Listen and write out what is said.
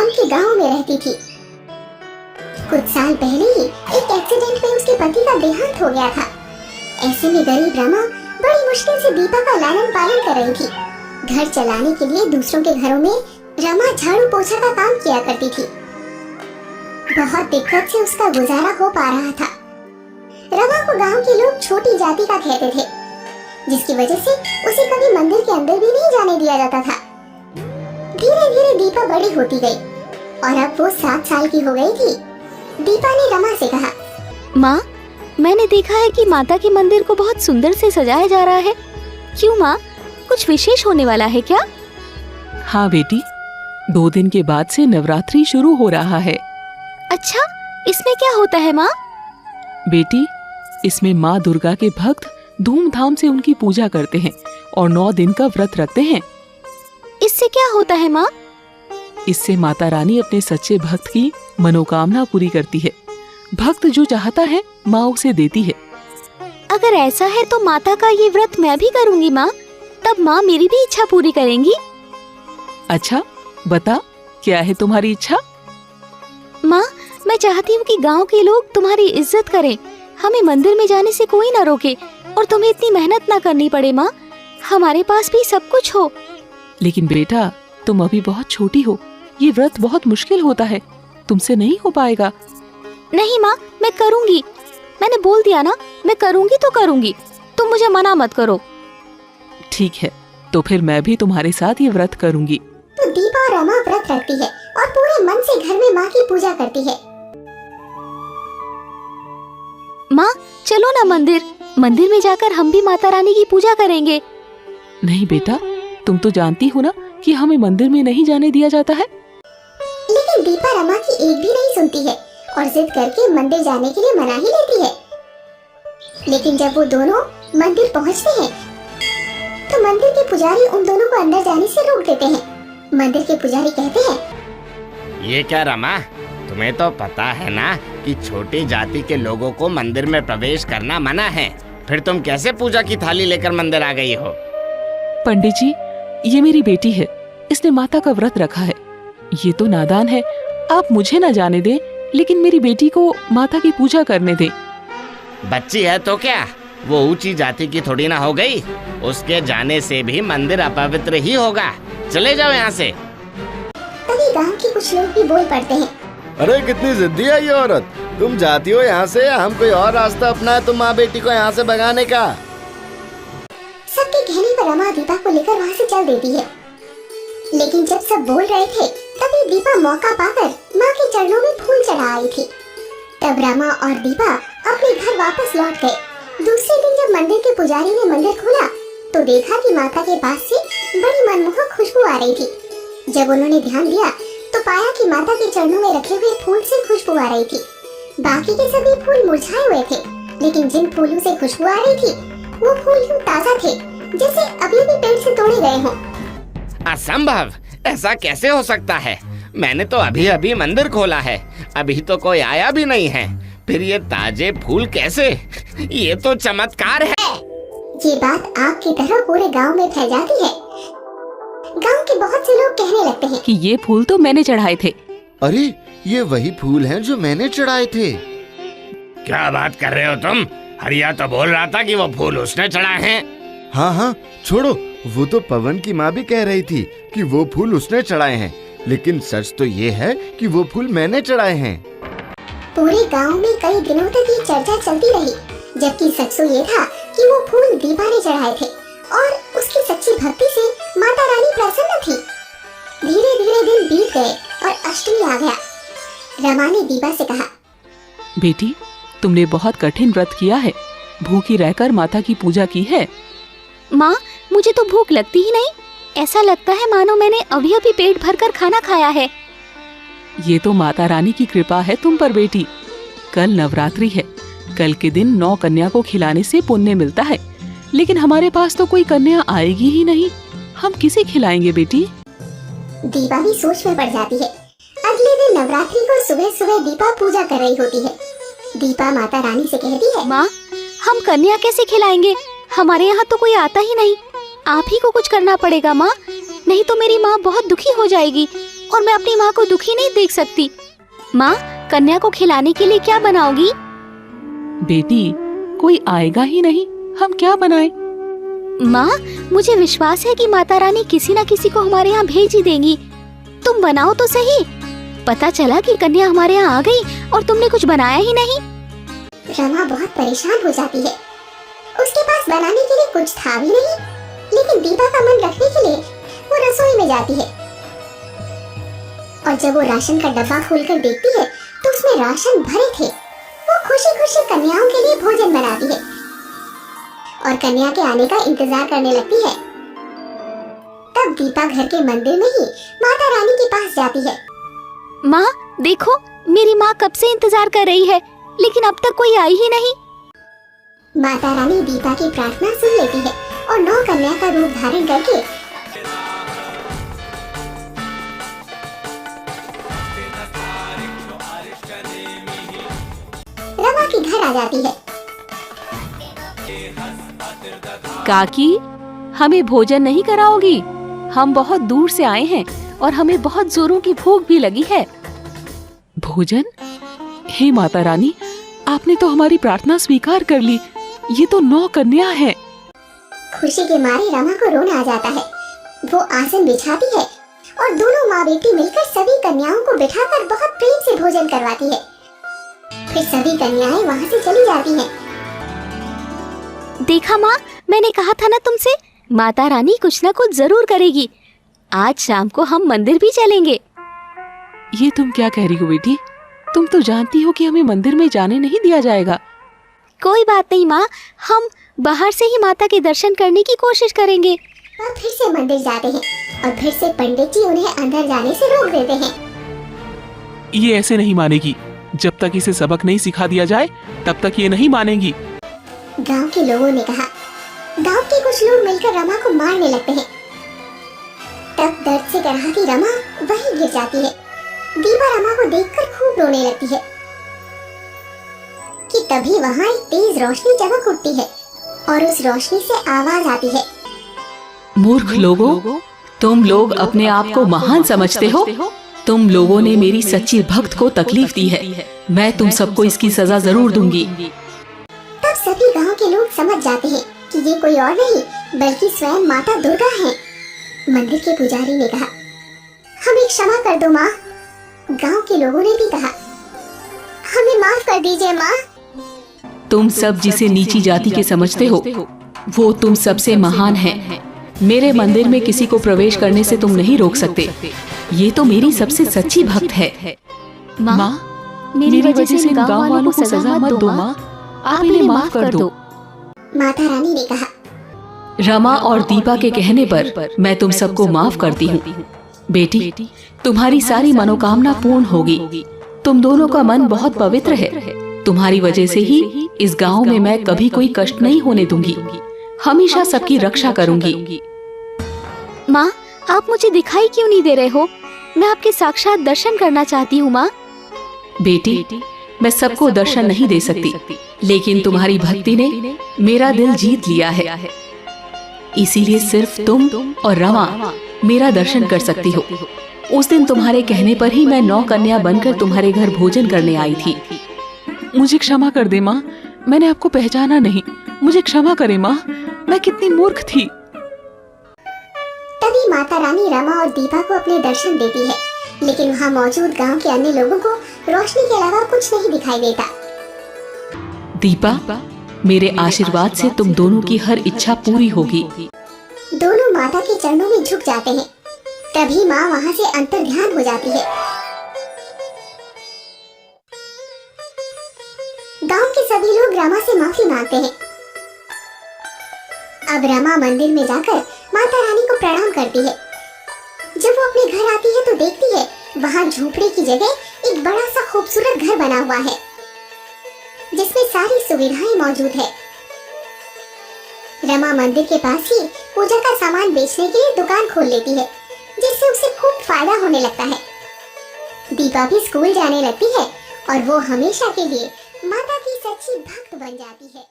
नाम के गांव में रहती थी। कुछ साल पहले ही एक एक्सीडेंट में उसके पति का देहांत हो गया था। ऐसे में गरीब रमा बड़ी मुश्किल से दीपा का लालन पालन कर रही थी। घर चलाने के लिए दूसरों के घरों में रमा झाड़ू पोछा का काम किया करती थी। बहुत दिक्कत से उसका गुजारा हो पा रहा था। रमा को गांव के लोग छोटी जाति का कहते थे, जिसकी वजह से उसे कभी मंदिर के अंदर भी नहीं जाने दिया जाता था। धीरे धीरे दीपा बड़ी होती गई और अब वो 7 साल की हो गई थी। दीपा ने रमा से कहा, माँ, मैंने देखा है कि माता के मंदिर को बहुत सुंदर से सजाया जा रहा है। क्यों माँ, कुछ विशेष होने वाला है क्या? हाँ बेटी, 2 दिन के बाद से नवरात्रि शुरू हो रहा है। अच्छा, इसमें क्या होता है माँ? बेटी, इसमें माँ दुर्गा के भक्त धूमधाम से उनकी पूजा करते हैं और 9 दिन का व्रत रखते हैं। इससे क्या होता है माँ? इससे माता रानी अपने सच्चे भक्त की मनोकामना पूरी करती है। भक्त जो चाहता है माँ उसे देती है। अगर ऐसा है तो माता का ये व्रत मैं भी करूँगी माँ। तब माँ मेरी भी इच्छा पूरी करेंगी। अच्छा, बता क्या है तुम्हारी इच्छा? माँ, मैं चाहती हूँ कि गांव के लोग तुम्हारी इज्जत करें, हमें मंदिर में जाने से कोई ना रोके और तुम्हें इतनी मेहनत ना करनी पड़े माँ। हमारे पास भी सब कुछ हो। लेकिन बेटा, तुम अभी बहुत छोटी हो, ये व्रत बहुत मुश्किल होता है, तुमसे नहीं हो पाएगा। नहीं माँ, मैं करूँगी। मैंने बोल दिया ना, मैं करूँगी तो करूँगी। तुम मुझे मना मत करो। ठीक है, तो फिर मैं भी तुम्हारे साथ ये व्रत करूँगी। तो दीपा और रमा व्रत रखती है और पूरे मन से घर में माँ की पूजा करती है। माँ, चलो ना मंदिर में जाकर हम भी माता रानी की पूजा करेंगे। नहीं बेटा, तुम तो जानती हो ना कि हमें मंदिर में नहीं जाने दिया जाता है। लेकिन दीपा रमा की एक भी नहीं सुनती है और जिद करके मंदिर जाने के लिए मना ही लेती है। लेकिन जब वो दोनों मंदिर पहुँचते हैं तो मंदिर के पुजारी उन दोनों को अंदर जाने से रोक देते हैं। मंदिर के पुजारी कहते हैं, ये क्या रमा, तुम्हें तो पता है ना कि छोटी जाति के लोगों को मंदिर में प्रवेश करना मना है। फिर तुम कैसे पूजा की थाली लेकर मंदिर आ गई हो? पंडित जी, ये मेरी बेटी है, इसने माता का व्रत रखा है। ये तो नादान है, आप मुझे न जाने दें, लेकिन मेरी बेटी को माता की पूजा करने दें। बच्ची है तो क्या, वो ऊंची जाति की थोड़ी ना हो गई। उसके जाने से भी मंदिर अपवित्र ही होगा। चले जाओ यहाँ से। तभी गांव के कुछ लोग भी बोल पड़ते हैं, अरे कितनी जिद्दी है ये औरत, तुम जाती हो यहाँ से, हम कोई और रास्ता अपनाए तो माँ बेटी को यहाँ से भगाने का। सबके कहने पर रमा दीपा को लेकर वहाँ से चल देती है। लेकिन जब सब बोल रहे थे तभी दीपा मौका पाकर माँ के चरणों में फूल चढ़ा आई थी। तब रमा और दीपा अपने घर वापस लौट गए। दूसरे दिन जब मंदिर के पुजारी ने मंदिर खोला तो देखा कि माता के पास से बड़ी मनमोहक खुशबू आ रही थी। जब उन्होंने ध्यान दिया तो पाया कि माता के चरणों में रखे हुए फूल से खुशबू आ रही थी। बाकी के सभी फूल मुरझाए हुए थे, लेकिन जिन फूलों से खुशबू आ रही थी वो फूल यूं ताजा थे जैसे अभी भी पेड़ से तोड़े गए हों। असंभव, ऐसा कैसे हो सकता है? मैंने तो अभी अभी मंदिर खोला है, अभी तो कोई आया भी नहीं है, फिर ये ताजे फूल कैसे? ये तो चमत्कार है। ये बात आग की तरह पूरे गांव में फैल जाती है। गांव के बहुत से लोग कहने लगते हैं कि ये फूल तो मैंने चढ़ाए थे। अरे ये वही फूल हैं जो मैंने चढ़ाए थे। क्या बात कर रहे हो तुम? हरिया तो बोल रहा था कि वो फूल उसने चढ़ाए हैं। हाँ हाँ छोड़ो, वो तो पवन की माँ भी कह रही थी कि वो फूल उसने चढ़ाए हैं, लेकिन सच तो ये है कि वो फूल मैंने चढ़ाए हैं। पूरे गांव में कई दिनों तक ये चर्चा चलती रही, जबकि सच तो ये था कि वो फूल दीपा ने चढ़ाए थे और उसकी सच्ची भक्ति से माता रानी प्रसन्न थी। धीरे धीरे दिन बीत गए और अष्टमी आ गया। रमा ने दीपा से कहा, बेटी, तुमने बहुत कठिन व्रत किया है, भूखी रहकर माता की पूजा की है। माँ, मुझे तो भूख लगती ही नहीं, ऐसा लगता है मानो मैंने अभी अभी पेट भरकर खाना खाया है। ये तो माता रानी की कृपा है तुम पर बेटी। कल नवरात्रि है, कल के दिन 9 कन्या को खिलाने से पुण्य मिलता है, लेकिन हमारे पास तो कोई कन्या आएगी ही नहीं, हम किसे खिलाएंगे बेटी? दीपा भी सोच में पड़ जाती है। अगले दिन नवरात्रि को सुबह सुबह दीपा पूजा कर रही होती है। दीपा माता रानी से कहती है, माँ, हम कन्या कैसे खिलाएंगे? हमारे यहाँ तो कोई आता ही नहीं, आप ही को कुछ करना पड़ेगा माँ, नहीं तो मेरी माँ बहुत दुखी हो जाएगी। और मैं अपनी माँ को दुखी नहीं देख सकती। माँ, कन्या को खिलाने के लिए क्या बनाओगी? बेटी, कोई आएगा ही नहीं, हम क्या बनाएं? माँ, मुझे विश्वास है कि माता रानी किसी न किसी को हमारे यहाँ भेज ही देंगी। तुम बनाओ तो सही। पता चला कि कन्या हमारे यहाँ आ गई और तुमने कुछ बनाया ही नहीं। रमा बहुत परेशान हो जाती है। उसके पास बनाने के लिए कुछ था भी नहीं, लेकिन दीपा का मन रखने के लिए वो रसोई में जाती है। और जब वो राशन का डब्बा खोलकर देखती है तो उसमें राशन भरे थे। वो खुशी खुशी कन्याओं के लिए भोजन बनाती है और कन्या के आने का इंतजार करने लगती है। तब दीपा घर के मंदिर में ही माता रानी के पास जाती है। माँ, देखो, मेरी माँ कब से इंतजार कर रही है, लेकिन अब तक कोई आई ही नहीं। माता रानी दीपा की प्रार्थना सुन लेती है और 9 कन्या का रूप धारण करके रमा के घर आ जाती है। काकी, हमें भोजन नहीं कराओगी? हम बहुत दूर से आए हैं और हमें बहुत जोरों की भूख भी लगी है। भोजन? हे माता रानी, आपने तो हमारी प्रार्थना स्वीकार कर ली। ये तो 9 कन्या हैं। खुशी के मारे रमा को रोना आ जाता है। वो आसन बिछाती है और दोनों माँ बेटी मिलकर सभी कन्याओं को बिठाकर बहुत प्रेम से भोजन करवाती है। फिर सभी कन्याएं वहाँ से चली जाती हैं। देखा माँ, मैंने कहा था ना तुमसे, माता रानी कुछ न कुछ जरूर करेगी। आज शाम को हम मंदिर भी चलेंगे। ये तुम क्या कह रही हो बेटी? तुम तो जानती हो कि हमें मंदिर में जाने नहीं दिया जाएगा। कोई बात नहीं माँ, हम बाहर से ही माता के दर्शन करने की कोशिश करेंगे। और फिर से मंदिर जाते हैं और फिर से पंडित जी उन्हें अंदर जाने से रोक देते हैं। ये ऐसे नहीं मानेगी। जब तक इसे सबक नहीं सिखा दिया जाए तब तक ये नहीं मानेगी। गांव के लोगों ने कहा। गांव के कुछ लोग मिलकर रमा को मारने लगते हैं। तब दर्द से कराहती रमा वहीं गिर जाती है। दीपा रमा को देखकर खूब रोने लगती है कि तभी वहाँ एक तेज रोशनी चमक उठती है और उस रोशनी से आवाज आती है। मूर्ख लोगों, तुम लोग अपने आप को महान समझते हो। तुम लोगों ने मेरी सच्ची भक्त को तकलीफ दी है। मैं तुम सबको इसकी सजा जरूर दूंगी। तब सभी गांव के लोग समझ जाते हैं कि ये कोई और नहीं बल्कि स्वयं माता दुर्गा हैं। मंदिर के पुजारी ने कहा, हमें क्षमा कर दो माँ। गांव के लोगों ने भी कहा, हमें माफ कर दीजिए माँ। तुम सब जिसे नीची जाति के समझते हो, वो तुम सबसे महान है। मेरे मंदिर में किसी को प्रवेश करने से तुम नहीं रोक सकते। ये तो मेरी सबसे सच्ची भक्त है। माँ, मेरी वजह से इन गाँव वालों को सजा मत दो माँ, आप इन्हें माफ कर दो। माता रानी ने कहा, रमा और दीपा के कहने पर मैं तुम सबको माफ करती हूँ। बेटी, तुम्हारी सारी मनोकामना पूर्ण होगी। तुम दोनों का मन बहुत पवित्र है। तुम्हारी वजह से ही इस गांव में मैं कभी कोई कष्ट नहीं होने दूंगी। हमेशा सबकी रक्षा करूंगी। माँ, आप मुझे दिखाई क्यों नहीं दे रहे हो? मैं आपके साक्षात दर्शन करना चाहती हूँ माँ। बेटी, मैं सबको दर्शन नहीं दे सकती, लेकिन तुम्हारी भक्ति ने मेरा दिल जीत लिया है। इसीलिए सिर्फ तुम और रमा मेरा दर्शन कर सकती हो। उस दिन तुम्हारे कहने पर ही मैं 9 कन्या बनकर तुम्हारे घर भोजन करने आई थी। मुझे क्षमा कर दे माँ, मैंने आपको पहचाना नहीं। मुझे क्षमा करे माँ, मैं कितनी मूर्ख थी। तभी माता रानी रमा और दीपा को अपने दर्शन देती है, लेकिन वहाँ मौजूद गांव के अन्य लोगों को रोशनी के अलावा कुछ नहीं दिखाई देता। दीपा, मेरे आशीर्वाद से तुम दोनों की हर इच्छा पूरी होगी। दोनों माता के चरणों में झुक जाते हैं। तभी माँ वहाँ से अंतर्ध्यान हो जाती है। गांव के सभी लोग रमा से माफी मांगते हैं। अब रमा मंदिर में जाकर माता रानी को प्रणाम करती है। जब वो अपने घर आती है तो देखती है वहाँ झोपड़ी की जगह एक बड़ा सा खूबसूरत घर बना हुआ है, जिसमें सारी सुविधाएं मौजूद है। रमा मंदिर के पास ही पूजा का सामान बेचने के लिए दुकान खोल लेती है, जिससे उसे खूब फायदा होने लगता है। दीपा भी स्कूल जाने लगती है और वो हमेशा के लिए माता की सच्ची भक्त बन जाती है।